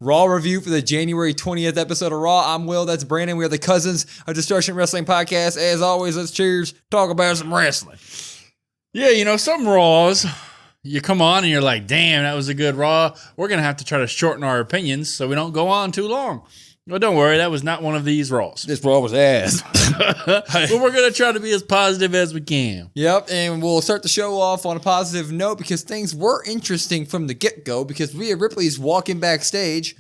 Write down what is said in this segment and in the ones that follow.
Raw review for the January 20th episode of Raw. I'm Will, that's Brandon. We are the Cousins of Destruction Wrestling Podcast. As always, let's cheers, talk about some wrestling. Yeah, some Raws, you come on and you're like, damn, that was a good Raw. We're going to have to try to shorten our opinions so we don't go on too long. Well, don't worry, that was not one of these Raws. This Raw was ass. But we're going to try to be as positive as we can. Yep, and we'll start the show off on a positive note because things were interesting from the get-go because Rhea Ripley's walking backstage.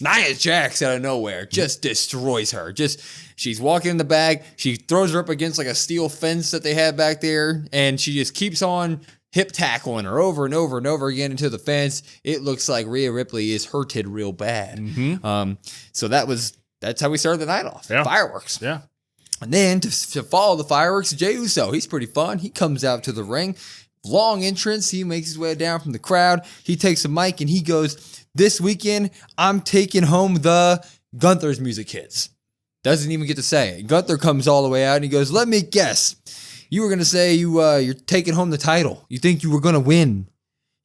Nia Jax out of nowhere just destroys her. She's walking in the bag. She throws her up against like a steel fence that they had back there, and she just keeps on hip tackling her over and over and over again into the fence. It looks like Rhea Ripley is hurted real bad. Mm-hmm. So that's how we started the night off. Yeah. Fireworks. Yeah. And then to follow the fireworks, Jey Uso. He's pretty fun. He comes out to the ring. Long entrance. He makes his way down from the crowd. He takes a mic and he goes, "This weekend, I'm taking home the Gunther's music hits." Doesn't even get to say it. Gunther comes all the way out and he goes, "Let me guess. You were going to say you're taking home the title. You think you were going to win."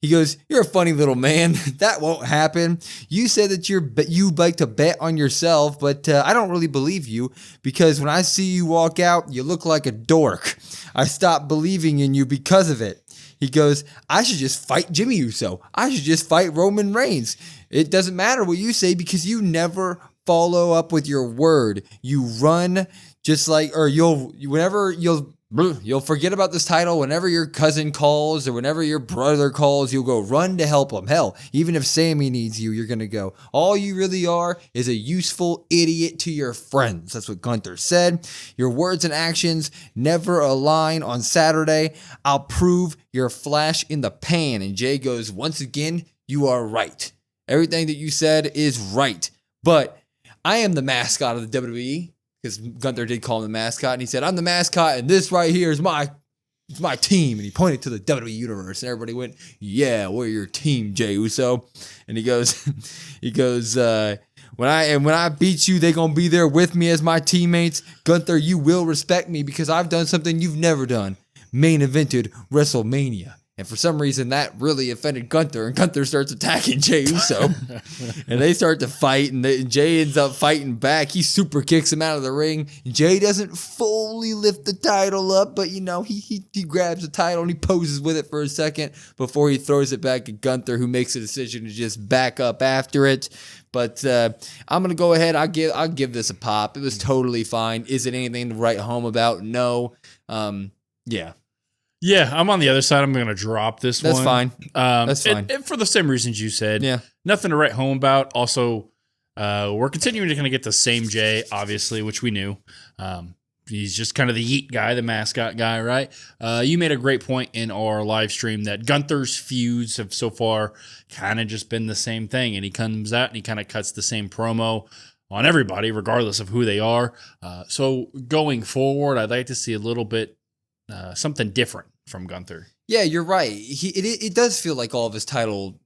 He goes, "You're a funny little man. That won't happen. You said that you like to bet on yourself, but I don't really believe you because when I see you walk out, you look like a dork. I stopped believing in you because of it." He goes, "I should just fight Jimmy Uso. I should just fight Roman Reigns. It doesn't matter what you say because you never follow up with your word. You run just like, or you'll forget about this title whenever your cousin calls or whenever your brother calls, you'll go run to help him. Hell, even if Sami needs you, you're going to go. All you really are is a useful idiot to your friends." That's what Gunther said. "Your words and actions never align on Saturday. I'll prove you're a flash in the pan." And Jey goes, "Once again, you are right. Everything that you said is right. But I am the mascot of the WWE." Because Gunther did call him the mascot, and he said, "I'm the mascot, and this right here is my team." And he pointed to the WWE Universe, and everybody went, "Yeah, we're your team, Jey Uso." And he goes, when I beat you, they're gonna be there with me as my teammates. Gunther, you will respect me because I've done something you've never done. Main evented WrestleMania." And for some reason, that really offended Gunther, and Gunther starts attacking Jey Uso. And they start to fight, and Jey ends up fighting back. He super kicks him out of the ring. Jey doesn't fully lift the title up, but, he grabs the title, and he poses with it for a second before he throws it back at Gunther, who makes a decision to just back up after it. But I'm going to go ahead. I'll give this a pop. It was totally fine. Is it anything to write home about? No. Yeah. Yeah, I'm on the other side. I'm going to drop this That's one. That's fine. And for the same reasons you said. Yeah. Nothing to write home about. Also, we're continuing to kind of get the same Jey, obviously, which we knew. He's just kind of the yeet guy, the mascot guy, right? You made a great point in our live stream that Gunther's feuds have so far kind of just been the same thing. And he comes out and he kind of cuts the same promo on everybody, regardless of who they are. So going forward, I'd like to see a little bit something different from Gunther. Yeah, you're right. It does feel like all of his title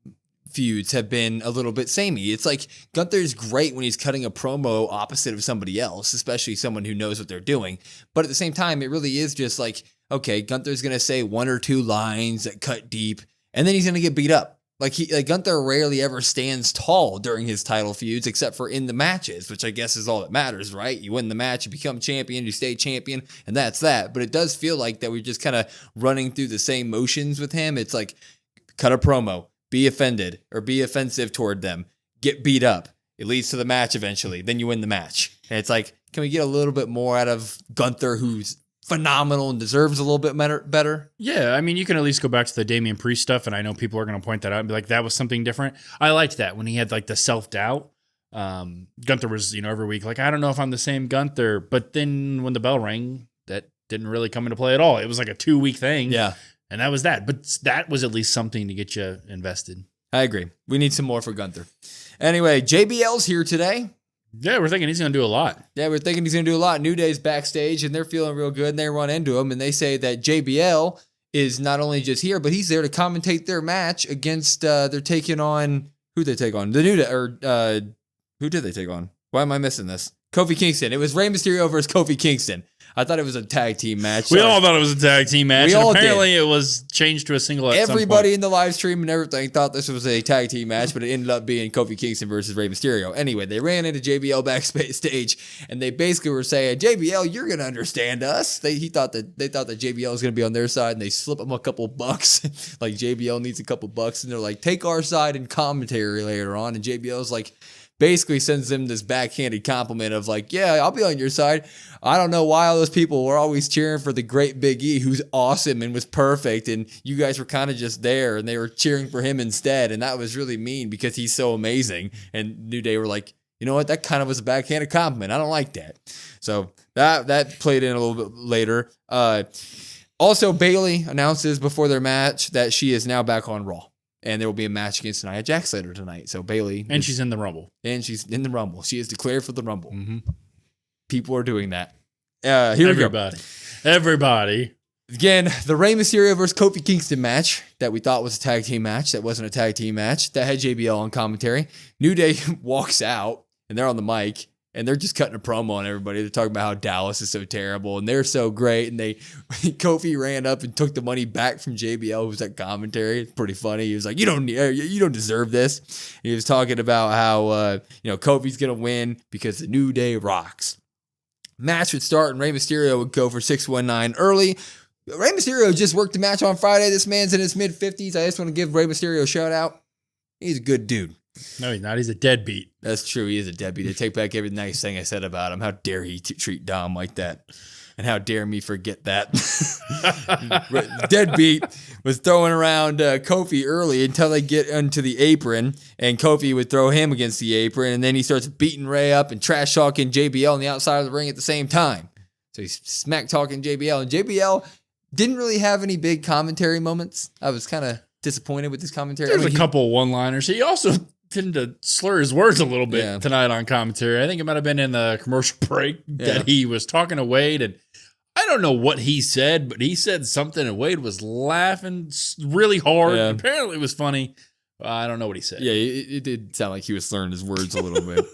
feuds have been a little bit samey. It's like Gunther's great when he's cutting a promo opposite of somebody else, especially someone who knows what they're doing. But at the same time, it really is just like, okay, Gunther's going to say one or two lines that cut deep, and then he's going to get beat up. Like Gunther rarely ever stands tall during his title feuds, except for in the matches, which I guess is all that matters, right? You win the match, you become champion, you stay champion, and that's that. But it does feel like that we're just kind of running through the same motions with him. It's like, cut a promo, be offended, or be offensive toward them, get beat up. It leads to the match eventually. Then you win the match. And it's like, can we get a little bit more out of Gunther, who's phenomenal and deserves a little bit better? Yeah, I mean, you can at least go back to the Damian Priest stuff, and I know people are going to point that out and be like, that was something different. I liked that when he had like the self-doubt. Gunther was, every week like, I don't know if I'm the same Gunther, but then when the bell rang, that didn't really come into play at all. It was like a 2-week thing. Yeah. And that was that. But that was at least something to get you invested. I agree. We need some more for Gunther. Anyway, JBL's here today. Yeah, we're thinking he's going to do a lot. Yeah, we're thinking he's going to do a lot. New Day's backstage, and they're feeling real good, and they run into him, and they say that JBL is not only just here, but he's there to commentate their match against, they're taking on, who they take on? The New Day, or who did they take on? Why am I missing this? Kofi Kingston. It was Rey Mysterio versus Kofi Kingston. I thought it was a tag team match. We all thought it was a tag team match. We And all apparently it was changed to a single at some Everybody point. in the live stream and everything thought this was a tag team match, but it ended up being Kofi Kingston versus Rey Mysterio. Anyway, they ran into JBL backstage, and they basically were saying, JBL, you're going to understand us. They thought that JBL was going to be on their side, and they slip them a couple bucks. Like, JBL needs a couple bucks, and they're like, take our side in commentary later on. And JBL's like, basically sends them this backhanded compliment of like, yeah, I'll be on your side. I don't know why all those people were always cheering for the great Big E, who's awesome and was perfect, and you guys were kind of just there, and they were cheering for him instead, and that was really mean because he's so amazing. And New Day were like, you know what, that kind of was a backhanded compliment. I don't like that. So that played in a little bit later. Also, Bayley announces before their match that she is now back on Raw. And there will be a match against Nia Jax later tonight. So Bayley. And she's in the Rumble. And she's in the Rumble. She is declared for the Rumble. Mm-hmm. People are doing that. Here we go. Everybody. Again, the Rey Mysterio versus Kofi Kingston match that we thought was a tag team match. That wasn't a tag team match. That had JBL on commentary. New Day walks out and they're on the mic. And they're just cutting a promo on everybody. They're talking about how Dallas is so terrible and they're so great. And Kofi ran up and took the money back from JBL, who was at commentary. It's pretty funny. He was like, "You don't deserve this." And he was talking about how Kofi's gonna win because the New Day rocks. Match would start and Rey Mysterio would go for 619 early. Rey Mysterio just worked the match on Friday. This man's in his mid-50s. I just want to give Rey Mysterio a shout out. He's a good dude. No, he's not. He's a deadbeat. That's true. He is a deadbeat. They take back every nice thing I said about him. How dare he treat Dom like that? And how dare me forget that? Deadbeat was throwing around Kofi early until they get onto the apron, and Kofi would throw him against the apron, and then he starts beating Rey up and trash talking JBL on the outside of the ring at the same time. So he's smack talking JBL, and JBL didn't really have any big commentary moments. I was kind of disappointed with his commentary. There's a couple one-liners. He also tended to slur his words a little bit tonight on commentary. I think it might have been in the commercial break that he was talking to Wade, and I don't know what he said, but he said something, and Wade was laughing really hard. Yeah. Apparently it was funny. I don't know what he said. Yeah, it did sound like he was slurring his words a little bit.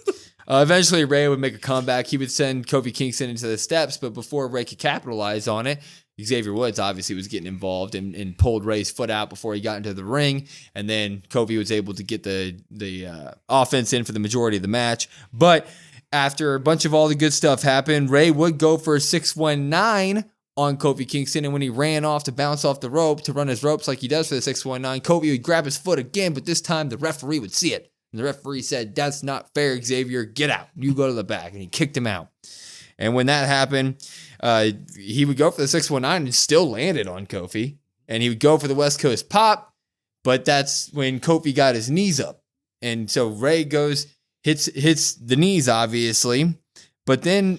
Eventually, Rey would make a comeback. He would send Kofi Kingston into the steps, but before Rey could capitalize on it, Xavier Woods obviously was getting involved and pulled Rey's foot out before he got into the ring. And then Kofi was able to get the offense in for the majority of the match. But after a bunch of all the good stuff happened, Rey would go for a 619 on Kofi Kingston. And when he ran off to bounce off the rope to run his ropes like he does for the 619, Kofi would grab his foot again, but this time the referee would see it. And the referee said, "That's not fair, Xavier. Get out. You go to the back." And he kicked him out. And when that happened, he would go for the 619 and still landed on Kofi. And he would go for the West Coast pop, but that's when Kofi got his knees up. And so Rey hits the knees, obviously. But then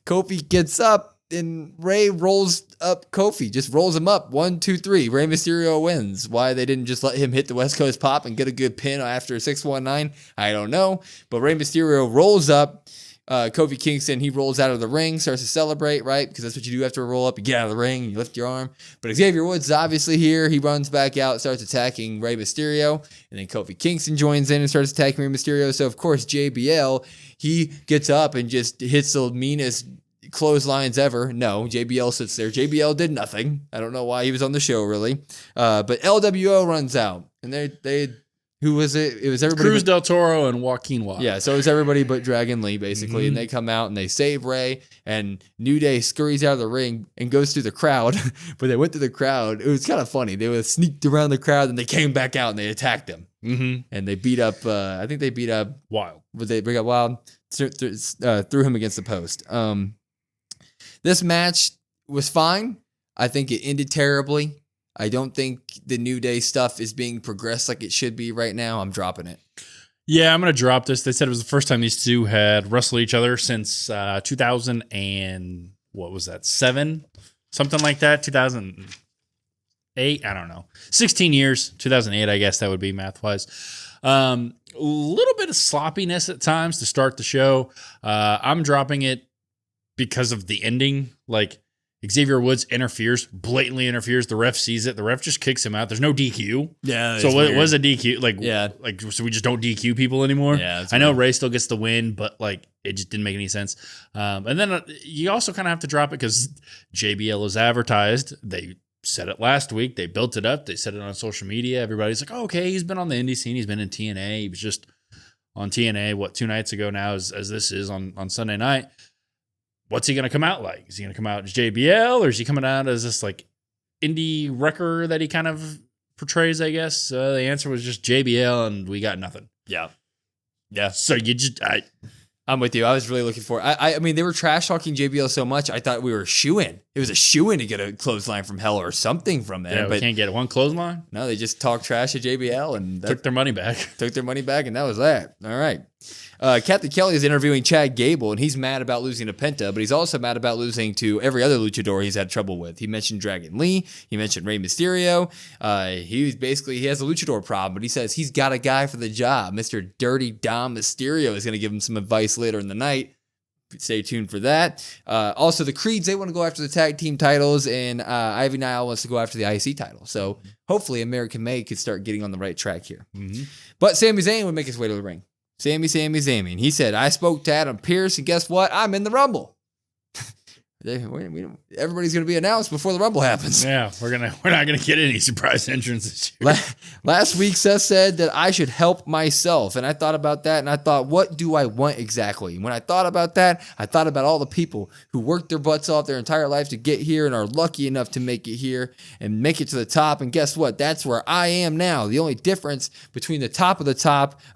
Kofi gets up and Rey rolls up Kofi, just rolls him up. 1, 2, 3. Rey Mysterio wins. Why they didn't just let him hit the West Coast pop and get a good pin after a 619, I don't know. But Rey Mysterio rolls up Kofi Kingston. He rolls out of the ring, starts to celebrate, right? Because that's what you do after a roll up. You get out of the ring, you lift your arm. But Xavier Woods is obviously here. He runs back out, starts attacking Rey Mysterio. And then Kofi Kingston joins in and starts attacking Rey Mysterio. So, of course, JBL, he gets up and just hits the meanest clotheslines ever. No, JBL sits there. JBL did nothing. I don't know why he was on the show, really. But LWO runs out. And they who was it? It was everybody. Cruz Del Toro and Joaquin Wilde. Yeah, so it was everybody but Dragon Lee, basically. Mm-hmm. And they come out and they save Rey. And New Day scurries out of the ring and goes through the crowd. But they went through the crowd. It was kind of funny. They were sneaked around the crowd and they came back out and they attacked them. Mm-hmm. And they beat up, I think they beat up Wilde. But they bring up Wilde, threw him against the post. This match was fine. I think it ended terribly. I don't think the New Day stuff is being progressed like it should be right now. I'm dropping it. Yeah, I'm going to drop this. They said it was the first time these two had wrestled each other since 2000 and what was that, 7? Something like that, 2008? I don't know. 16 years, 2008, I guess that would be math-wise. A little bit of sloppiness at times to start the show. I'm dropping it because of the ending. Like, Xavier Woods blatantly interferes. The ref sees it. The ref just kicks him out. There's no DQ. Yeah. So it was a DQ. Yeah. So we just don't DQ people anymore. Yeah. I know Ray still gets the win, but like it just didn't make any sense. And then you also kind of have to drop it because JBL is advertised. They said it last week. They built it up. They said it on social media. Everybody's like, oh, okay, he's been on the indie scene. He's been in TNA. He was just on TNA, 2 nights ago now as this is on Sunday night. What's he going to come out like? Is he going to come out as JBL or is he coming out as this like indie wrecker that he kind of portrays, I guess? The answer was just JBL and we got nothing. Yeah. Yeah. So I'm with you. I was really looking for I mean, they were trash talking JBL so much. I thought we were shoo-in. It was a shoo-in to get a clothesline from Hell or something from there. Yeah, but can't get one clothesline. No, they just talked trash at JBL and took their money back. Took their money back, and that was that. All right. Captain Kelly is interviewing Chad Gable, and he's mad about losing to Penta, but he's also mad about losing to every other luchador he's had trouble with. He mentioned Dragon Lee. He mentioned Rey Mysterio. He has a luchador problem, but he says he's got a guy for the job. Mr. Dirty Dom Mysterio is going to give him some advice later in the night. Stay tuned for that. Also, the Creeds, they want to go after the tag team titles, and Ivy Nile wants to go after the IC title. So hopefully American May could start getting on the right track here. Mm-hmm. But Sami Zayn would make his way to the ring. Sami. And he said, I spoke to Adam Pearce, and guess what? I'm in the Rumble. Everybody's going to be announced before the Rumble happens. Yeah, we're not going to get any surprise entrance this year. Last week, Seth said that I should help myself, and I thought about that, and I thought, what do I want exactly? When I thought about that, I thought about all the people who worked their butts off their entire life to get here and are lucky enough to make it here and make it to the top, and guess what? That's where I am now. The only difference between the top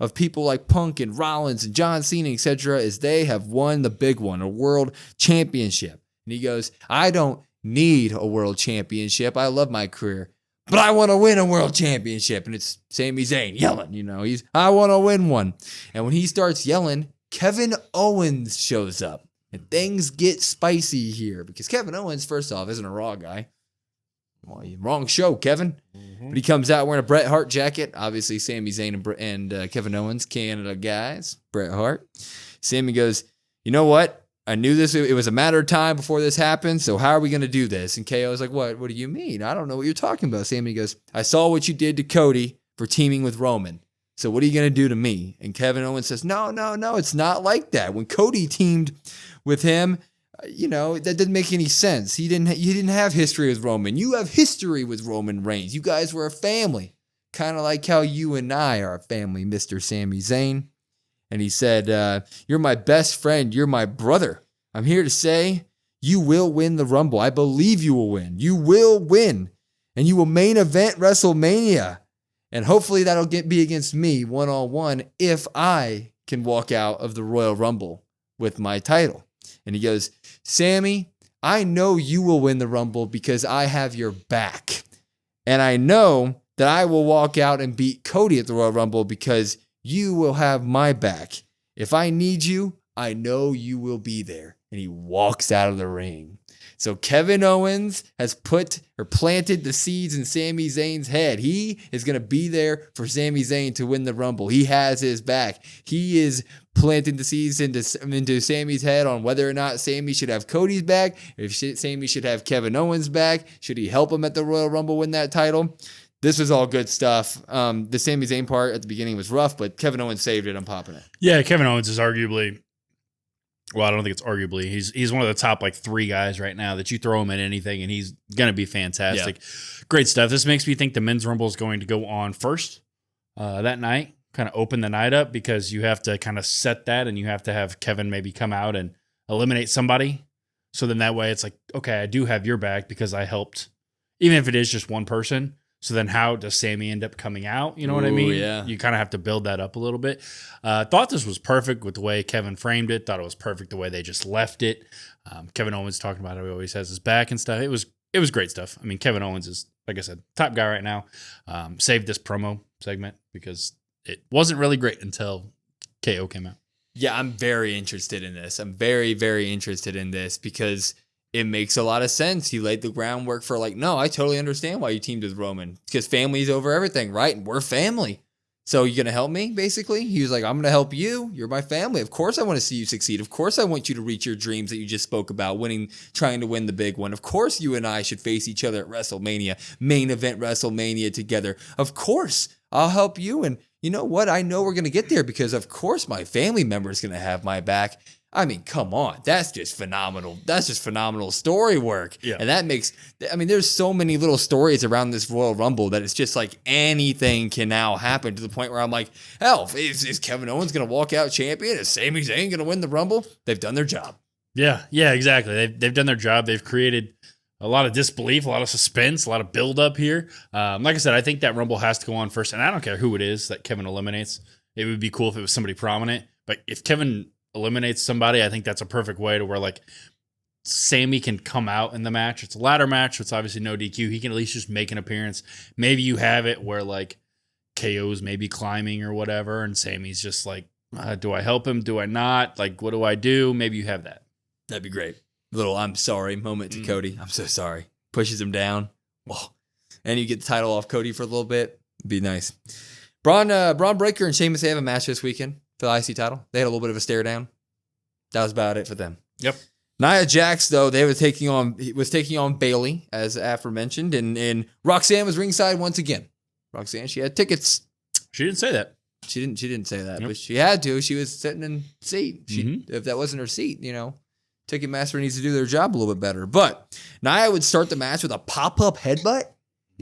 of people like Punk and Rollins and John Cena, etc., is they have won the big one, a world championship. And he goes, I don't need a world championship. I love my career, but I want to win a world championship. And it's Sami Zayn yelling, I want to win one. And when he starts yelling, Kevin Owens shows up. And things get spicy here because Kevin Owens, first off, isn't a Raw guy. Well, wrong show, Kevin. Mm-hmm. But he comes out wearing a Bret Hart jacket. Obviously, Sami Zayn and Kevin Owens, Canada guys. Bret Hart. Sami goes, you know what? I knew this. It was a matter of time before this happened. So how are we going to do this? And KO was like, what? What do you mean? I don't know what you're talking about. Sami goes, I saw what you did to Cody for teaming with Roman. So what are you going to do to me? And Kevin Owens says, no, it's not like that. When Cody teamed with him, that didn't make any sense. You didn't have history with Roman. You have history with Roman Reigns. You guys were a family. Kind of like how you and I are a family, Mr. Sami Zayn. And he said, you're my best friend. You're my brother. I'm here to say you will win the Rumble. I believe you will win. You will win. And you will main event WrestleMania. And hopefully that'll be against me one-on-one if I can walk out of the Royal Rumble with my title. And he goes, Sami, I know you will win the Rumble because I have your back. And I know that I will walk out and beat Cody at the Royal Rumble because you will have my back. If I need you, I know you will be there. And he walks out of the ring. So Kevin Owens has planted the seeds in Sami Zayn's head. He is going to be there for Sami Zayn to win the Rumble. He has his back. He is planting the seeds into Sami's head on whether or not Sami should have Cody's back, if Sami should have Kevin Owens' back. Should he help him at the Royal Rumble win that title? This was all good stuff. The Sami Zayn part at the beginning was rough, but Kevin Owens saved it. I'm popping it. Yeah, Kevin Owens is arguably, well, I don't think it's arguably. He's one of the top 3 guys right now that you throw him at anything, and he's going to be fantastic. Yeah. Great stuff. This makes me think the men's Rumble is going to go on first that night, kind of open the night up because you have to kind of set that, and you have to have Kevin maybe come out and eliminate somebody. So then that way it's like, okay, I do have your back because I helped, even if it is just one person. So then how does Sami end up coming out? You know what I mean? Yeah. You kind of have to build that up a little bit. Thought this was perfect with the way Kevin framed it. Thought it was perfect the way they just left it. Kevin Owens talking about how he always has his back and stuff. It was great stuff. I mean, Kevin Owens is, like I said, top guy right now. Saved this promo segment because it wasn't really great until KO came out. Yeah, I'm very interested in this. I'm very, very interested in this because it makes a lot of sense. He laid the groundwork for no, I totally understand why you teamed with Roman. Because family's over everything, right? And we're family. So you going to help me, basically? He was like, I'm going to help you. You're my family. Of course I want to see you succeed. Of course I want you to reach your dreams that you just spoke about, trying to win the big one. Of course you and I should face each other at WrestleMania, main event WrestleMania together. Of course I'll help you. And you know what? I know we're going to get there because, of course, my family member is going to have my back. I mean, come on. That's just phenomenal. That's just phenomenal story work. Yeah. And that makes, there's so many little stories around this Royal Rumble that it's just like anything can now happen to the point where I'm like, hell, is Kevin Owens going to walk out champion? Is Sami Zayn going to win the Rumble? They've done their job. Yeah, exactly. They've done their job. They've created a lot of disbelief, a lot of suspense, a lot of buildup here. Like I said, I think that Rumble has to go on first, and I don't care who it is that Kevin eliminates. It would be cool if it was somebody prominent, but if Kevin eliminates somebody, I think that's a perfect way to where like Sami can come out in the match. It's a ladder match, so it's obviously no DQ. He can at least just make an appearance. Maybe you have it where like KO's maybe climbing or whatever, and Sami's just like, do I help him? Do I not? Like, what do I do? Maybe you have that. That'd be great. Little I'm sorry moment to Cody. I'm so sorry. Pushes him down. Oh. And you get the title off Cody for a little bit. It'd be nice. Braun Breaker and Sheamus, they have a match this weekend for the IC title. They had a little bit of a stare down. That was about it for them. Yep. Nia Jax, though, they were taking on Bayley, as aforementioned, and Roxanne was ringside once again. Roxanne, she had tickets. She didn't say that. She didn't say that, Yep. but she had to. She was sitting in seat. If that wasn't her seat, Ticketmaster needs to do their job a little bit better. But Nia would start the match with a pop-up headbutt.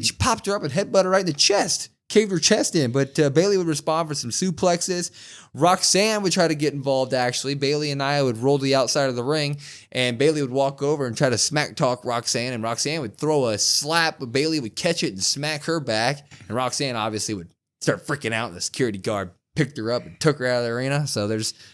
She popped her up and headbutted her right in the chest. Caved her chest in. But Bayley would respond for some suplexes. Roxanne would try to get involved, actually. Bayley and Nia would roll to the outside of the ring. And Bayley would walk over and try to smack talk Roxanne. And Roxanne would throw a slap. But Bayley would catch it and smack her back. And Roxanne obviously would start freaking out. And the security guard picked her up and took her out of the arena. So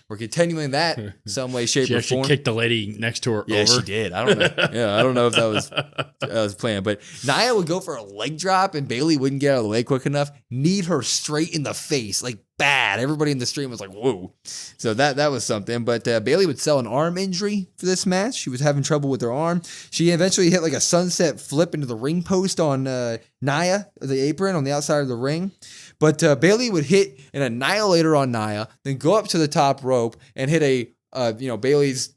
we're continuing that some way, shape, She or actually form. kicked the lady next to her Yeah, over. she did. I don't know. Yeah, I don't know if that was planned. But Nia would go for a leg drop, and Bayley wouldn't get out of the way quick enough. Kneed her straight in the face, like bad. Everybody in the stream was like, "Whoa!" So that was something. But Bayley would sell an arm injury for this match. She was having trouble with her arm. She eventually hit like a sunset flip into the ring post on Nia, the apron on the outside of the ring. But Bayley would hit an annihilator on Nia, then go up to the top rope and hit a Bayley's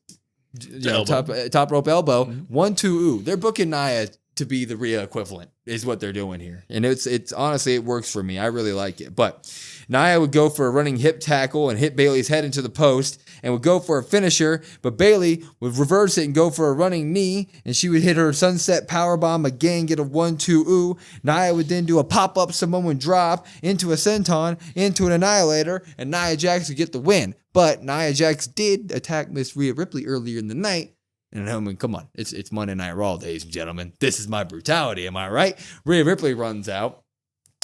top rope elbow. 1-2 ooh. They're booking Nia to be the Rhea equivalent is what they're doing here. And it's honestly, it works for me. I really like it. But Nia would go for a running hip tackle and hit Bayley's head into the post and would go for a finisher, but Bayley would reverse it and go for a running knee, and she would hit her sunset powerbomb again, get a 1-2 ooh. Nia would then do a pop-up Samoan drop into a senton, into an annihilator, and Nia Jax would get the win. But Nia Jax did attack Miss Rhea Ripley earlier in the night. And I mean, come on, it's Monday Night Raw, ladies and gentlemen. This is my brutality, am I right? Rhea Ripley runs out.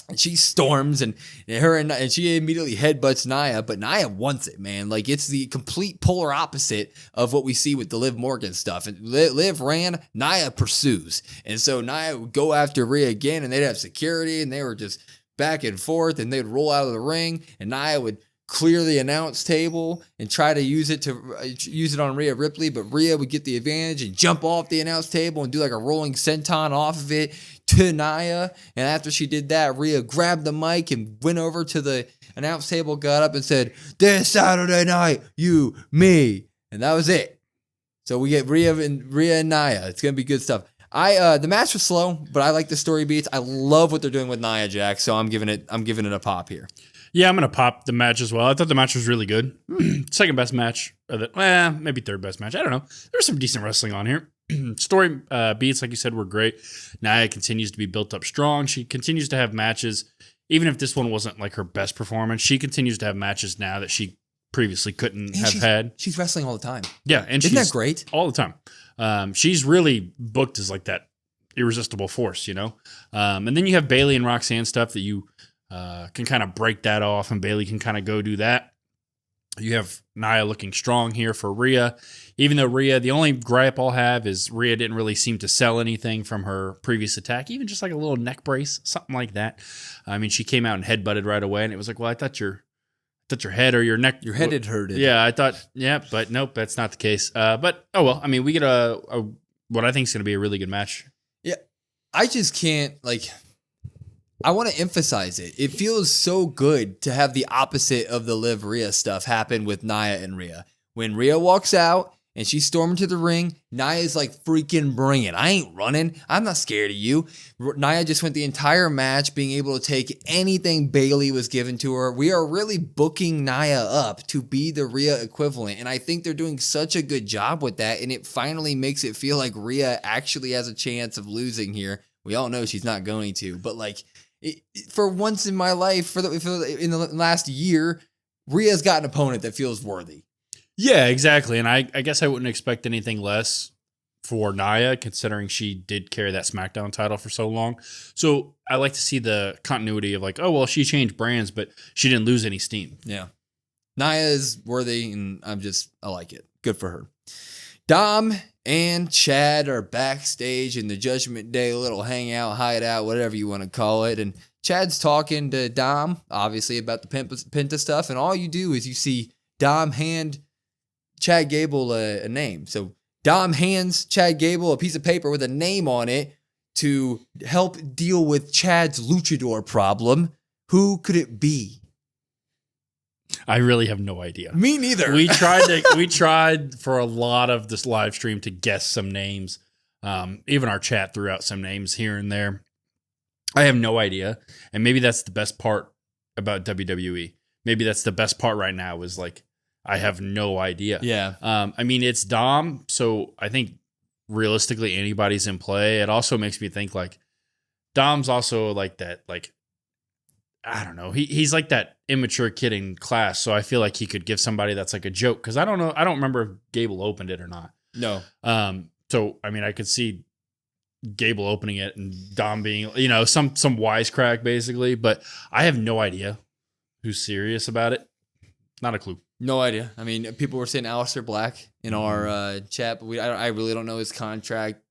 And she storms and she immediately headbutts Nia, but Nia wants it, man. Like, it's the complete polar opposite of what we see with the Liv Morgan stuff. And Liv ran, Nia pursues. And so Nia would go after Rhea again, and they'd have security, and they were just back and forth, and they'd roll out of the ring, and Nia would clear the announce table and try to use it on Rhea Ripley, but Rhea would get the advantage and jump off the announce table and do like a rolling senton off of it to Nia. And after she did that, Rhea grabbed the mic and went over to the announce table, got up and said, "This Saturday night, you, me." And that was it. So we get Rhea and Nia. It's gonna be good stuff. The match was slow, but I like the story beats. I love what they're doing with Nia Jax, so I'm giving it a pop here. Yeah, I'm going to pop the match as well. I thought the match was really good. Second best match. Maybe third best match. I don't know. There's some decent wrestling on here. Story beats, like you said, were great. Nia continues to be built up strong. She continues to have matches. Even if this one wasn't like her best performance, she continues to have matches now that she previously couldn't have had. She's wrestling all the time. Yeah, and isn't that great? All the time. She's really booked as like that irresistible force, And then you have Bayley and Roxanne stuff that you can kind of break that off, and Bayley can kind of go do that. You have Nia looking strong here for Rhea. Even though Rhea, the only gripe I'll have is Rhea didn't really seem to sell anything from her previous attack, even just like a little neck brace, something like that. I mean, she came out and headbutted right away, and it was like, well, I thought your head or your neck. Your head had hurted. Yeah, I thought, but nope, that's not the case. But, oh well, I mean, we get what I think is going to be a really good match. Yeah, I just can't, like, I want to emphasize it. It feels so good to have the opposite of the Liv Rhea stuff happen with Nia and Rhea. When Rhea walks out and she's storming to the ring, Nia's like, freaking bring it. I ain't running. I'm not scared of you. Nia just went the entire match being able to take anything Bayley was given to her. We are really booking Nia up to be the Rhea equivalent. And I think they're doing such a good job with that. And it finally makes it feel like Rhea actually has a chance of losing here. We all know she's not going to. But like, for once in my life, in the last year, Rhea's got an opponent that feels worthy. Yeah, exactly. And I guess I wouldn't expect anything less for Nia, considering she did carry that SmackDown title for so long. So I like to see the continuity of like, oh, well, she changed brands, but she didn't lose any steam. Yeah. Nia is worthy, and I like it. Good for her. Dom and Chad are backstage in the Judgment Day little hangout, hideout, whatever you want to call it. And Chad's talking to Dom, obviously, about the Penta stuff. And all you do is you see Dom hand Chad Gable a name. So Dom hands Chad Gable a piece of paper with a name on it to help deal with Chad's luchador problem. Who could it be? I really have no idea. Me neither. We tried for a lot of this live stream to guess some names. Even our chat threw out some names here and there. I have no idea. And maybe that's the best part about WWE. Maybe that's the best part right now is like, I have no idea. Yeah. I mean, it's Dom, so I think realistically anybody's in play. It also makes me think like Dom's also like that, like, I don't know. He's like that immature kid in class, so I feel like he could give somebody that's like a joke because I don't know. I don't remember if Gable opened it or not. No. So I mean, I could see Gable opening it and Dom being, some wisecrack basically, but I have no idea who's serious about it. Not a clue. No idea. I mean, people were saying Aleister Black in our chat, but I really don't know his contract,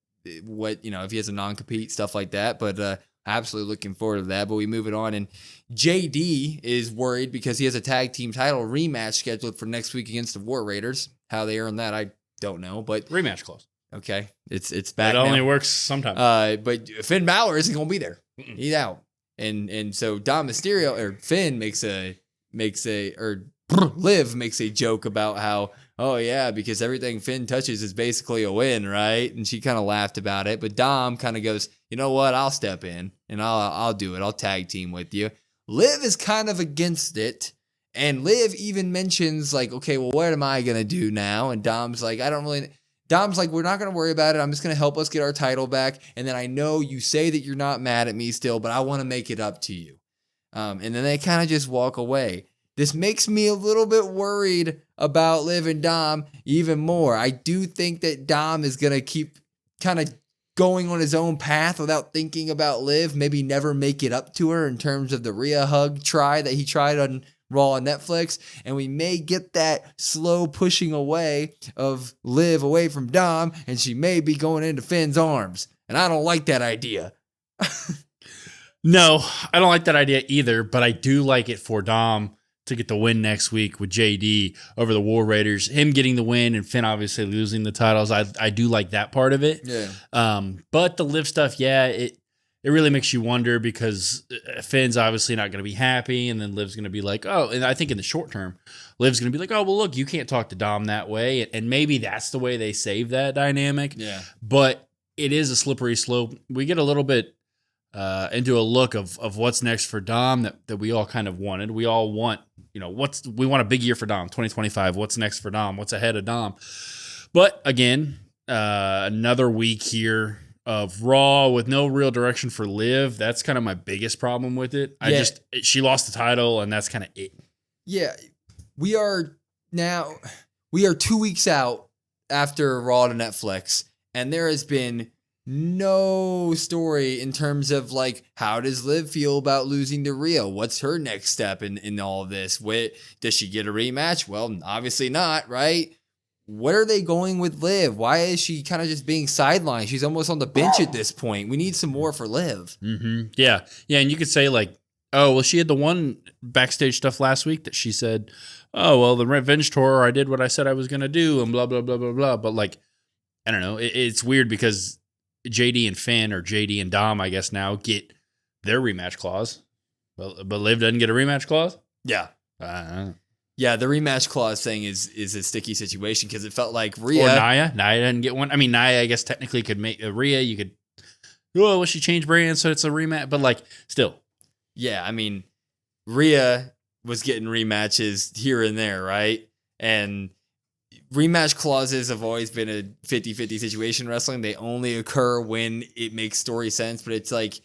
what, if he has a non-compete, stuff like that. But absolutely looking forward to that. But we move it on. And JD is worried because he has a tag team title rematch scheduled for next week against the War Raiders. How they earn that, I don't know. But rematch clause. Okay. It's back. It only works sometimes. But Finn Balor isn't going to be there. Mm-mm. He's out. And so Dom Mysterio, or Finn Liv makes a joke about how, oh yeah, because everything Finn touches is basically a win, right? And she kind of laughed about it, but Dom kind of goes, you know what? I'll step in and I'll do it. I'll tag team with you. Liv is kind of against it, and Liv even mentions like, okay, well, what am I gonna do now? And Dom's like, Dom's like, we're not gonna worry about it. I'm just gonna help us get our title back, and then I know you say that you're not mad at me still, but I want to make it up to you. And then they kind of just walk away. This makes me a little bit worried about Liv and Dom even more. I do think that Dom is going to keep kind of going on his own path without thinking about Liv, maybe never make it up to her in terms of the Rhea hug try that he tried on Raw on Netflix. And we may get that slow pushing away of Liv away from Dom, and she may be going into Finn's arms. And I don't like that idea. No, I don't like that idea either, but I do like it for Dom to get the win next week with JD over the War Raiders. Him getting the win and Finn obviously losing the titles. I do like that part of it. Yeah. But the Liv stuff, yeah, it really makes you wonder because Finn's obviously not going to be happy, and then Liv's going to be like, oh, and I think in the short term, Liv's going to be like, oh, well, look, you can't talk to Dom that way. And maybe that's the way they save that dynamic. Yeah. But it is a slippery slope. We get a little bit into a look of what's next for Dom that we all kind of wanted. We all want, we want a big year for Dom, 2025. What's next for Dom? What's ahead of Dom? But again, another week here of Raw with no real direction for Liv. That's kind of my biggest problem with it. She lost the title, and that's kind of it. Yeah, we are 2 weeks out after Raw to Netflix, and there has been no story in terms of like, how does Liv feel about losing to Rhea? What's her next step in all of this? Does she get a rematch? Well, obviously not, right? What are they going with Liv? Why is she kind of just being sidelined? She's almost on the bench at this point. We need some more for Liv. Mm-hmm. Yeah. And you could say like, oh, well, she had the one backstage stuff last week that she said, oh, well, the Revenge Tour, I did what I said I was going to do and blah, blah, blah, blah, blah. But like, I don't know. It's weird because JD and Finn, or JD and Dom, I guess now, get their rematch clause. But Liv doesn't get a rematch clause? Yeah. Uh, Yeah, the rematch clause thing is a sticky situation because it felt like Rhea. Or Nia. Nia doesn't get one. I mean, Nia, I guess, technically could make Rhea. You could, well, she changed brands, so it's a rematch. But, like, still. Yeah, I mean, Rhea was getting rematches here and there, right? And rematch clauses have always been a 50-50 situation in wrestling. They only occur when it makes story sense, but it's like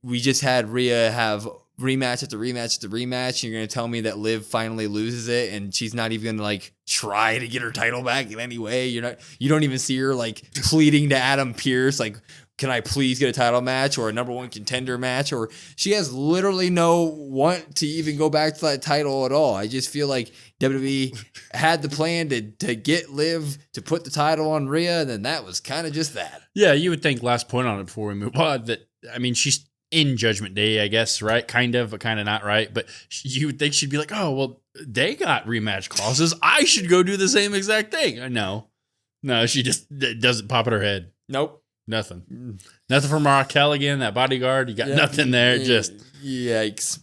we just had Rhea have rematch after rematch after rematch. And you're going to tell me that Liv finally loses it and she's not even going to like try to get her title back in any way. You don't even see her like pleading to Adam Pearce, like, can I please get a title match or a number one contender match? Or she has literally no want to even go back to that title at all. I just feel like WWE had the plan to get Liv to put the title on Rhea, and then that was kind of just that. Yeah, you would think, last point on it before we move on, that, I mean, she's in Judgment Day, I guess, right? Kind of, but kind of not, right? But you would think she'd be like, oh, well, they got rematch clauses. I should go do the same exact thing. No, she just doesn't pop in her head. Nope. Nothing from Raquel again, that bodyguard. You got nothing there. Just yikes.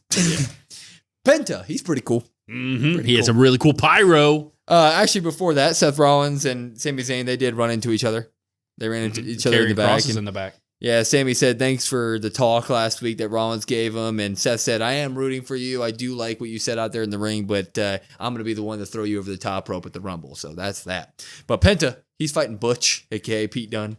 Penta, he's pretty cool. Mm-hmm. He has a really cool pyro. Actually, before that, Seth Rollins and Sami Zayn, they did run into each other. They ran into each other in the back. Crosses in the back. Yeah, Sami said thanks for the talk last week that Rollins gave him, and Seth said, I am rooting for you. I do like what you said out there in the ring, but I'm going to be the one to throw you over the top rope at the Rumble. So that's that. But Penta, he's fighting Butch, a.k.a. Pete Dunne.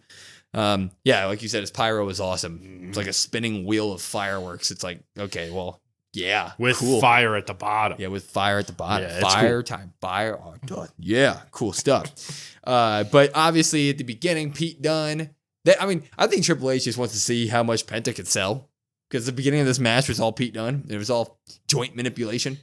Yeah, like you said, his pyro was awesome. It's like a spinning wheel of fireworks. It's like, okay, well, yeah. With cool. fire at the bottom. Yeah, with fire at the bottom. Yeah, fire cool. time, fire. Oh, done. Yeah, cool stuff. But obviously at the beginning, Pete Dunne, I think Triple H just wants to see how much Penta could sell. Because the beginning of this match was all Pete Dunne. It was all joint manipulation,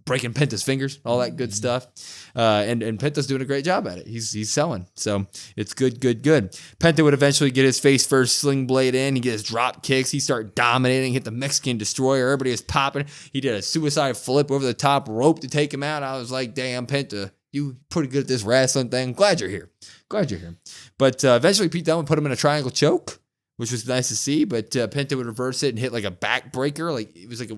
breaking Penta's fingers, all that good stuff. And Penta's doing a great job at it. He's selling. So it's good. Penta would eventually get his face first sling blade in. He get his drop kicks. He started dominating, hit the Mexican destroyer. Everybody was popping. He did a suicide flip over the top rope to take him out. I was like, damn, Penta, you pretty good at this wrestling thing. Glad you're here. But eventually Pete Dunne would put him in a triangle choke, which was nice to see. But Penta would reverse it and hit like a backbreaker. Like it was like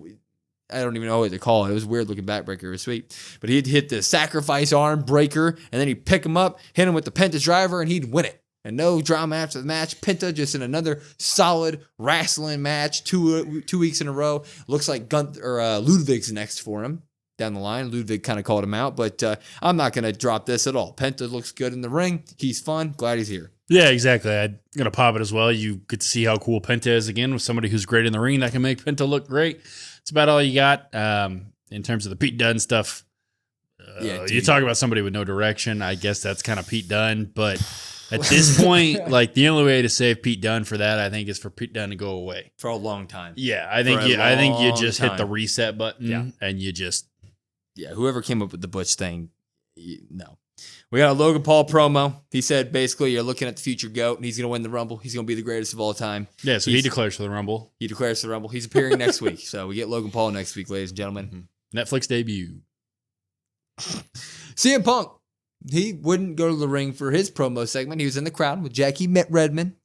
I don't even know what to call it. It was a weird looking backbreaker. It was sweet. But he'd hit the sacrifice arm breaker, and then he'd pick him up, hit him with the Penta driver, and he'd win it. And no drama after the match. Penta just in another solid wrestling match, two weeks in a row. Looks like Gunther or Ludwig's next for him down the line. Ludwig kind of called him out, but I'm not going to drop this at all. Penta looks good in the ring. He's fun. Glad he's here. Yeah, exactly. I'm going to pop it as well. You get to see how cool Penta is again with somebody who's great in the ring that can make Penta look great. It's about all you got in terms of the Pete Dunne stuff. You talk about somebody with no direction. I guess that's kind of Pete Dunne. But at this point, like the only way to save Pete Dunne for that, I think, is for Pete Dunne to go away For a long time. Yeah, I think you just hit the reset button and you just whoever came up with the Butch thing, no. We got a Logan Paul promo. He said basically you're looking at the future GOAT and he's going to win the Rumble. He's going to be the greatest of all time. Yeah, so he declares for the Rumble. He declares for the Rumble. He's appearing next week. So we get Logan Paul next week, ladies and gentlemen. Netflix debut. CM Punk. He wouldn't go to the ring for his promo segment. He was in the crowd with Jackie Redmond.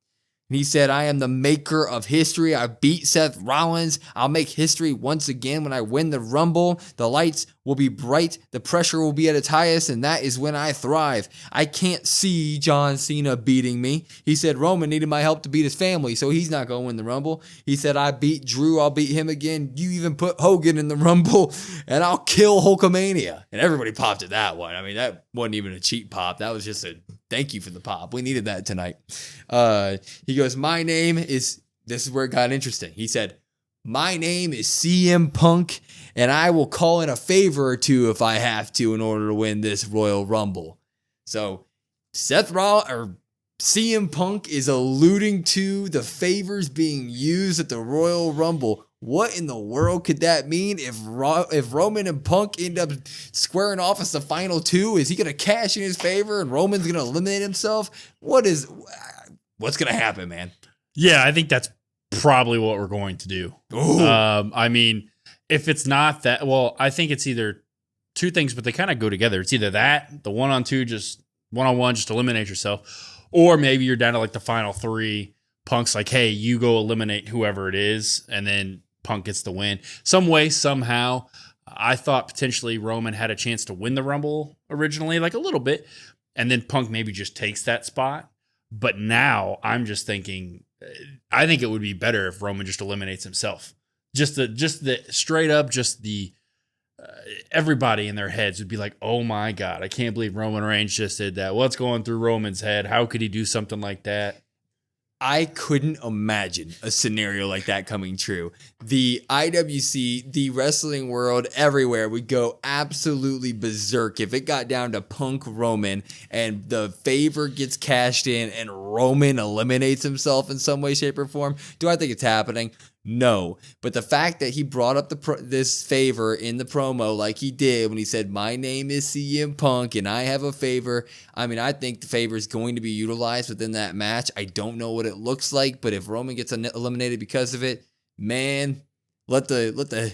And he said, I am the maker of history. I beat Seth Rollins. I'll make history once again when I win the Rumble. The lights will be bright. The pressure will be at its highest, and that is when I thrive. I can't see John Cena beating me. He said Roman needed my help to beat his family, so he's not going to win the Rumble. He said, I beat Drew. I'll beat him again. You even put Hogan in the Rumble, and I'll kill Hulkamania. And everybody popped at that one. I mean, that wasn't even a cheap pop. That was just a thank you for the pop. We needed that tonight. He goes, my name is, this is where it got interesting. He said, my name is CM Punk, and I will call in a favor or two if I have to in order to win this Royal Rumble. So CM Punk is alluding to the favors being used at the Royal Rumble. What in the world could that mean if Roman and Punk end up squaring off as the final two? Is he going to cash in his favor and Roman's going to eliminate himself? What's going to happen, man? Yeah, I think that's probably what we're going to do. I mean, if it's not that, well, I think it's either two things, but they kind of go together. It's either that, the 1-on-2, just 1-on-1, just eliminate yourself, or maybe you're down to like the final three, Punk's like, hey, you go eliminate whoever it is, and then Punk gets the win. Some way, somehow, I thought potentially Roman had a chance to win the Rumble originally, like a little bit, and then Punk maybe just takes that spot. But now I'm just thinking, I think it would be better if Roman just eliminates himself. Just the straight up, everybody in their heads would be like, oh my God, I can't believe Roman Reigns just did that. What's going through Roman's head? How could he do something like that? I couldn't imagine a scenario like that coming true. The IWC, the wrestling world, everywhere would go absolutely berserk if it got down to Punk Roman and the favor gets cashed in and Roman eliminates himself in some way, shape, or form. Do I think it's happening? No. But the fact that he brought up this favor in the promo like he did when he said, my name is CM Punk and I have a favor. I mean, I think the favor is going to be utilized within that match. I don't know what it looks like, but if Roman gets eliminated because of it, man, let the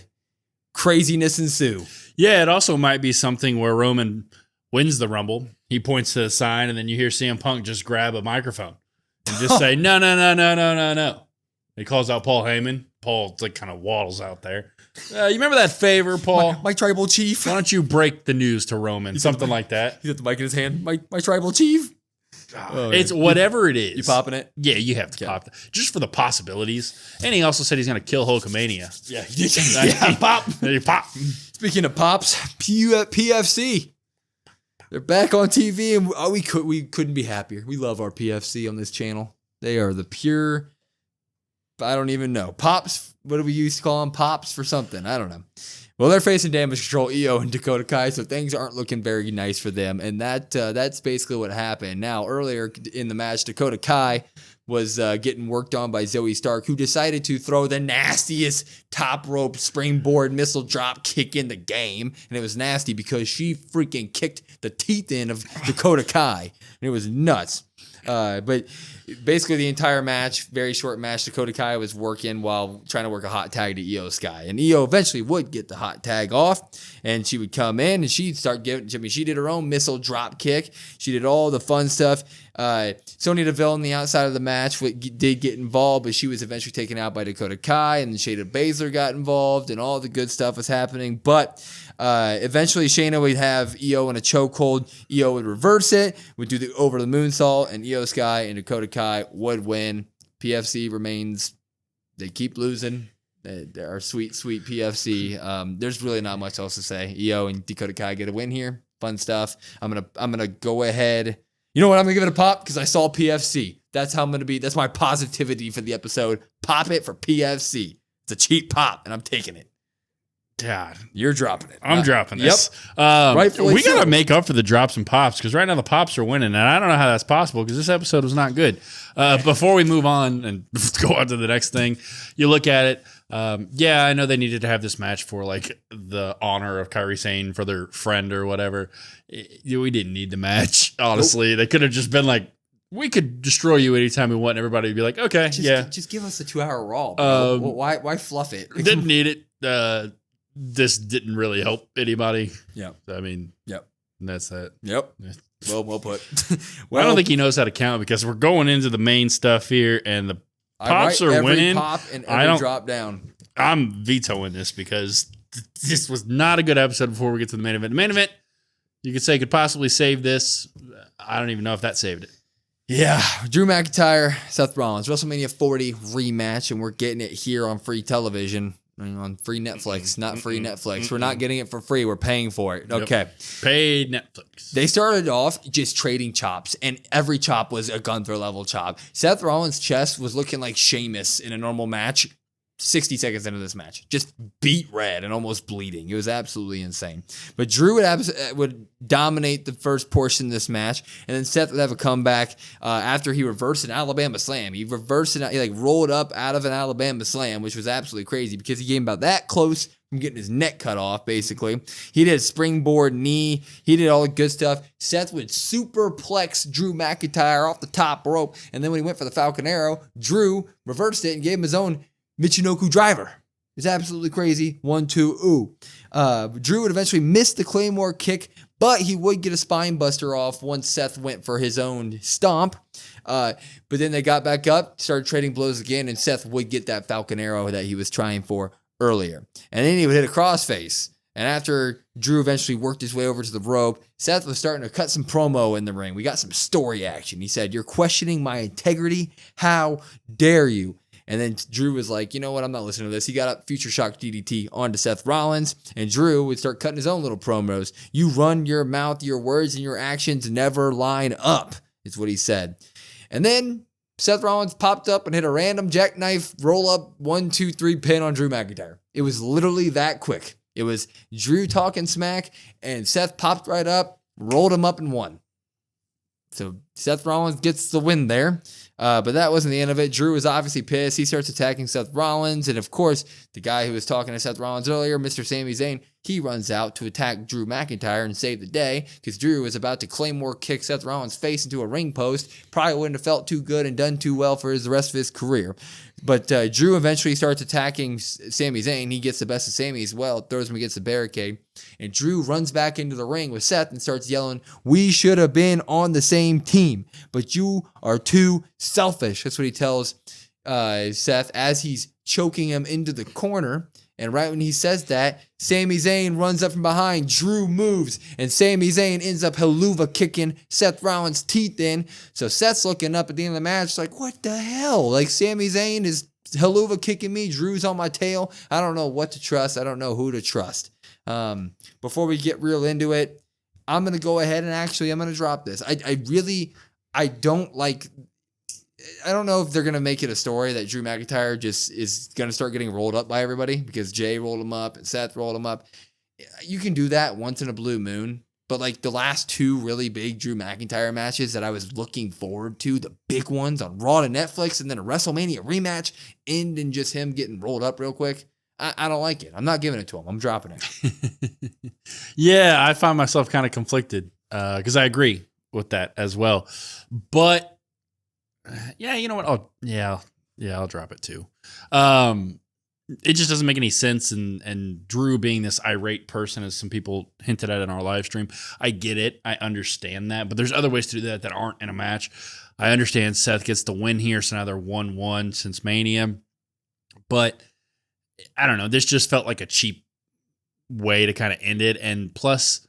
craziness ensue. Yeah, it also might be something where Roman wins the Rumble. He points to the sign and then you hear CM Punk just grab a microphone and just say, no. He calls out Paul Heyman. Paul like kind of waddles out there. You remember that favor, Paul? My tribal chief. Why don't you break the news to Roman? Something like that. He's got the mic in his hand. My tribal chief. It's whatever it is. You popping it? Yeah, you have to pop it. Just for the possibilities. And he also said he's going to kill Hulkamania. Yeah, pop. You pop. Speaking of pops, PFC. They're back on TV, and we couldn't be happier. We love our PFC on this channel. They are the pure... I don't even know. Pops, what do we used to call them? Pops for something. I don't know. Well, they're facing Damage Control, EO, and Dakota Kai, so things aren't looking very nice for them. And that's basically what happened. Now, earlier in the match, Dakota Kai was getting worked on by Zoe Stark, who decided to throw the nastiest top rope springboard missile drop kick in the game. And it was nasty because she freaking kicked the teeth in of Dakota Kai. And it was nuts. But basically the entire match, very short match, Dakota Kai was working while trying to work a hot tag to Io Sky. And Io eventually would get the hot tag off, and she would come in and she'd start she did her own missile drop kick. She did all the fun stuff. Sonya Deville on the outside of the match did get involved, but she was eventually taken out by Dakota Kai, and then Shayna Baszler got involved, and all the good stuff was happening. But eventually Shayna would have Io in a chokehold. Io would reverse it, would do the over the moonsault, and Io Sky and Dakota Kai would win. PFC remains, they keep losing. They are sweet PFC. There's really not much else to say. Io and Dakota Kai get a win here. Fun stuff. I'm gonna go ahead. You know what? I'm gonna give it a pop because I saw PFC. That's how I'm gonna be. That's my positivity for the episode. Pop it for PFC. It's a cheap pop, and I'm taking it. God, you're dropping it. I'm dropping this. Yep. Rightfully we so. got to make up for the drops and pops because right now the pops are winning, and I don't know how that's possible because this episode was not good. Before we move on and go on to the next thing, you look at it. Yeah, I know they needed to have this match for like the honor of Kairi Sane for their friend or whatever. We didn't need the match. Honestly, They could have just been like, we could destroy you anytime we want. And everybody would be like, okay, just give us a 2-hour Raw. Bro. Why fluff it? Didn't need it. This didn't really help anybody. Yeah. I mean, yep. That's that. Yep. Well put. I don't think he knows how to count because we're going into the main stuff here and the pops are every winning. Pop and every drop down. I'm vetoing this because this was not a good episode before we get to the main event. The main event, you could say, could possibly save this. I don't even know if that saved it. Yeah. Drew McIntyre, Seth Rollins, WrestleMania 40 rematch, and we're getting it here on free television. On free Netflix, not free Netflix. We're not getting it for free. We're paying for it. Okay. Yep. Paid Netflix. They started off just trading chops, and every chop was a Gunther level chop. Seth Rollins' chest was looking like Sheamus in a normal match 60 seconds into this match. Just beat red and almost bleeding. It was absolutely insane. But Drew would dominate the first portion of this match, and then Seth would have a comeback after he reversed an Alabama Slam. He reversed it, he rolled up out of an Alabama Slam, which was absolutely crazy because he came about that close from getting his neck cut off, basically. He did a springboard knee. He did all the good stuff. Seth would superplex Drew McIntyre off the top rope, and then when he went for the Falcon Arrow, Drew reversed it and gave him his own Michinoku driver. It's absolutely crazy. 1, 2, ooh. Drew would eventually miss the Claymore kick, but he would get a spine buster off once Seth went for his own stomp. But then they got back up, started trading blows again, and Seth would get that Falcon Arrow that he was trying for earlier. And then he would hit a crossface. And after Drew eventually worked his way over to the rope, Seth was starting to cut some promo in the ring. We got some story action. He said, "You're questioning my integrity? How dare you?" And then Drew was like, "You know what? I'm not listening to this." He got up Future Shock DDT onto Seth Rollins, and Drew would start cutting his own little promos. "You run your mouth, your words and your actions never line up," is what he said. And then Seth Rollins popped up and hit a random jackknife roll up 1, 2, 3 pin on Drew McIntyre. It was literally that quick. It was Drew talking smack, and Seth popped right up, rolled him up, and won. So Seth Rollins gets the win there. But that wasn't the end of it. Drew was obviously pissed. He starts attacking Seth Rollins. And of course, the guy who was talking to Seth Rollins earlier, Mr. Sami Zayn, he runs out to attack Drew McIntyre and save the day because Drew was about to Claymore kick Seth Rollins' face into a ring post. Probably wouldn't have felt too good and done too well for the rest of his career. But Drew eventually starts attacking Sami Zayn. He gets the best of Sami as well, throws him against the barricade. And Drew runs back into the ring with Seth and starts yelling, "We should have been on the same team, but you are too selfish." That's what he tells Seth as he's choking him into the corner. And right when he says that, Sami Zayn runs up from behind. Drew moves, and Sami Zayn ends up haluva kicking Seth Rollins' teeth in. So Seth's looking up at the end of the match like, what the hell? Like, Sami Zayn is haluva kicking me. Drew's on my tail. I don't know what to trust. I don't know who to trust. Before we get real into it, I'm going to go ahead and I'm going to drop this. I don't know if they're going to make it a story that Drew McIntyre just is going to start getting rolled up by everybody because Jay rolled him up and Seth rolled him up. You can do that once in a blue moon, but like the last two really big Drew McIntyre matches that I was looking forward to, the big ones on Raw to Netflix and then a WrestleMania rematch, end in just him getting rolled up real quick. I don't like it. I'm not giving it to him. I'm dropping it. Yeah, I find myself kind of conflicted because I agree with that as well. But yeah, you know what? I'll drop it too. It just doesn't make any sense. And Drew being this irate person, as some people hinted at in our live stream, I get it. I understand that. But there's other ways to do that aren't in a match. I understand Seth gets the win here, so now they're 1-1 since Mania. But I don't know. This just felt like a cheap way to kind of end it. And plus,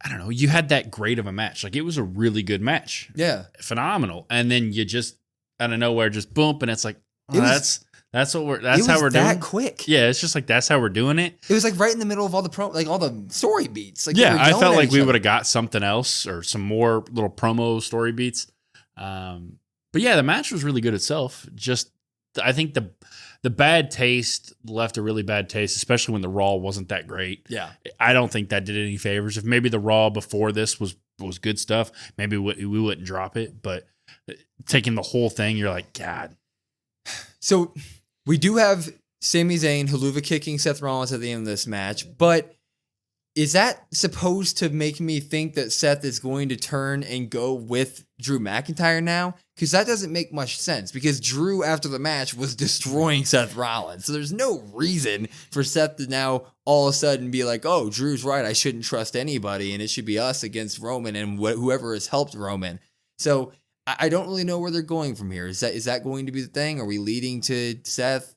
I don't know, you had that great of a match. Like, it was a really good match. Yeah. Phenomenal. And then you just, out of nowhere, just boom, and it's like, oh, that's how we're doing it. That quick. Yeah, it's just like, that's how we're doing it. It was like right in the middle of all the all the story beats. Like, yeah, I felt like we would have got something else or some more little promo story beats. But yeah, the match was really good itself. Just, I think the bad taste left a really bad taste, especially when the Raw wasn't that great. Yeah. I don't think that did any favors. If maybe the Raw before this was good stuff, maybe we wouldn't drop it. But taking the whole thing, you're like, God. So we do have Sami Zayn haluva kicking Seth Rollins at the end of this match, but is that supposed to make me think that Seth is going to turn and go with Drew McIntyre now? Because that doesn't make much sense, because Drew, after the match, was destroying Seth Rollins. So there's no reason for Seth to now all of a sudden be like, oh, Drew's right, I shouldn't trust anybody, and it should be us against Roman and whoever has helped Roman. So I don't really know where they're going from here. Is that going to be the thing? Are we leading to Seth,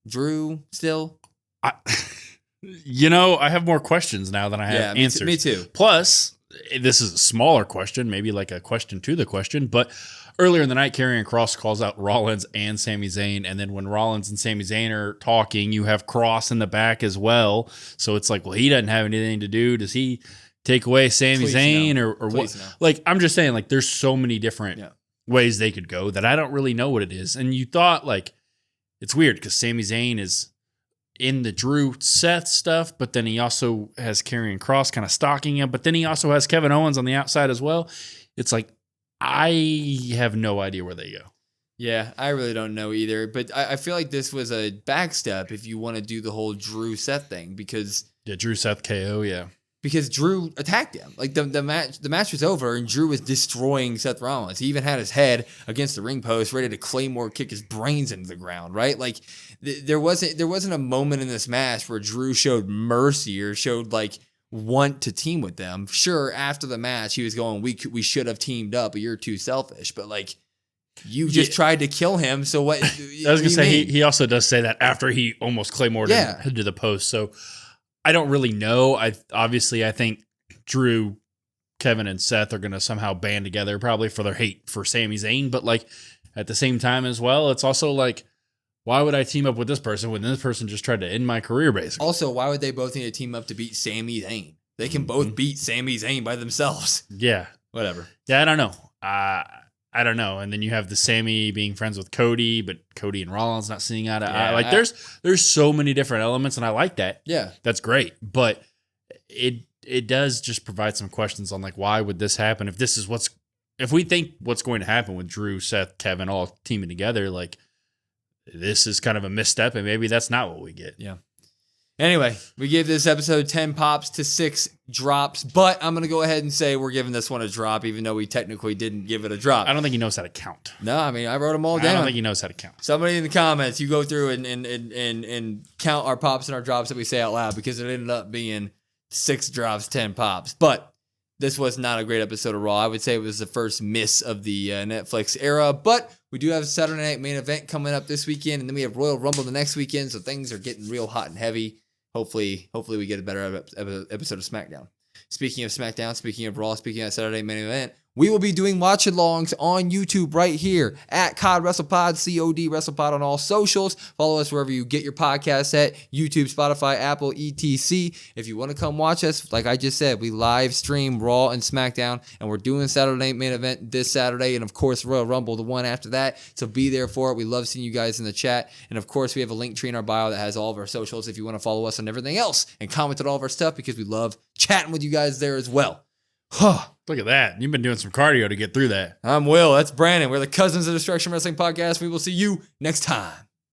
Drew still? I have more questions now than I have answers. Me too. Plus, this is a smaller question, maybe like a question to the question, but earlier in the night, Karrion Kross calls out Rollins and Sami Zayn, and then when Rollins and Sami Zayn are talking, you have Kross in the back as well. So it's like, well, he doesn't have anything to do. Does he take away Sami Zayn or what? No. Like, I'm just saying, like, there's so many different ways they could go that I don't really know what it is. And you thought, like, it's weird because Sami Zayn is in the Drew Seth stuff, but then he also has Karrion Kross kind of stalking him, but then he also has Kevin Owens on the outside as well. It's like, I have no idea where they go. Yeah, I really don't know either, but I feel like this was a backstep if you want to do the whole Drew Seth thing, because Drew Seth KO, because Drew attacked him. Like, the match was over and Drew was destroying Seth Rollins. He even had his head against the ring post, ready to Claymore kick his brains into the ground, right? Like, there wasn't a moment in this match where Drew showed mercy or showed like want to team with them. Sure, after the match, he was going, we should have teamed up, but you're too selfish. But like, you just tried to kill him. So what? I was gonna say he also does say that after he almost Claymore'd him to the post. So I don't really know. I think Drew, Kevin, and Seth are gonna somehow band together, probably for their hate for Sami Zayn. But like at the same time as well, it's also like, why would I team up with this person when this person just tried to end my career, basically? Also, why would they both need to team up to beat Sami Zayn? They can both beat Sami Zayn by themselves. Yeah. Whatever. Yeah, I don't know. I don't know. And then you have the Sami being friends with Cody, but Cody and Rollins not seeing eye to eye. Like there's so many different elements, and I like that. Yeah. That's great. But it does just provide some questions on like, why would this happen? If we think what's going to happen with Drew, Seth, Kevin all teaming together, like, this is kind of a misstep, and maybe that's not what we get. Yeah. Anyway, we gave this episode 10 pops to 6 drops, but I'm going to go ahead and say we're giving this one a drop, even though we technically didn't give it a drop. I don't think he knows how to count. No, I mean, I wrote them all down. I don't think he knows how to count. Somebody in the comments, you go through and count our pops and our drops that we say out loud, because it ended up being 6 drops, 10 pops. But this was not a great episode of Raw. I would say it was the first miss of the Netflix era, but we do have a Saturday Night Main Event coming up this weekend, and then we have Royal Rumble the next weekend, so things are getting real hot and heavy. Hopefully we get a better episode of SmackDown. Speaking of SmackDown, speaking of Raw, speaking of Saturday Main Event, we will be doing watch-alongs on YouTube right here at COD WrestlePod, COD WrestlePod on all socials. Follow us wherever you get your podcasts at, YouTube, Spotify, Apple, etc. If you want to come watch us, like I just said, we live stream Raw and SmackDown, and we're doing Saturday Night Main Event this Saturday, and of course Royal Rumble, the one after that. So be there for it. We love seeing you guys in the chat. And of course, we have a link tree in our bio that has all of our socials if you want to follow us on everything else and comment on all of our stuff, because we love chatting with you guys there as well. Look at that. You've been doing some cardio to get through that. I'm Will. That's Brandon. We're the Cousins of Destruction Wrestling Podcast. We will see you next time.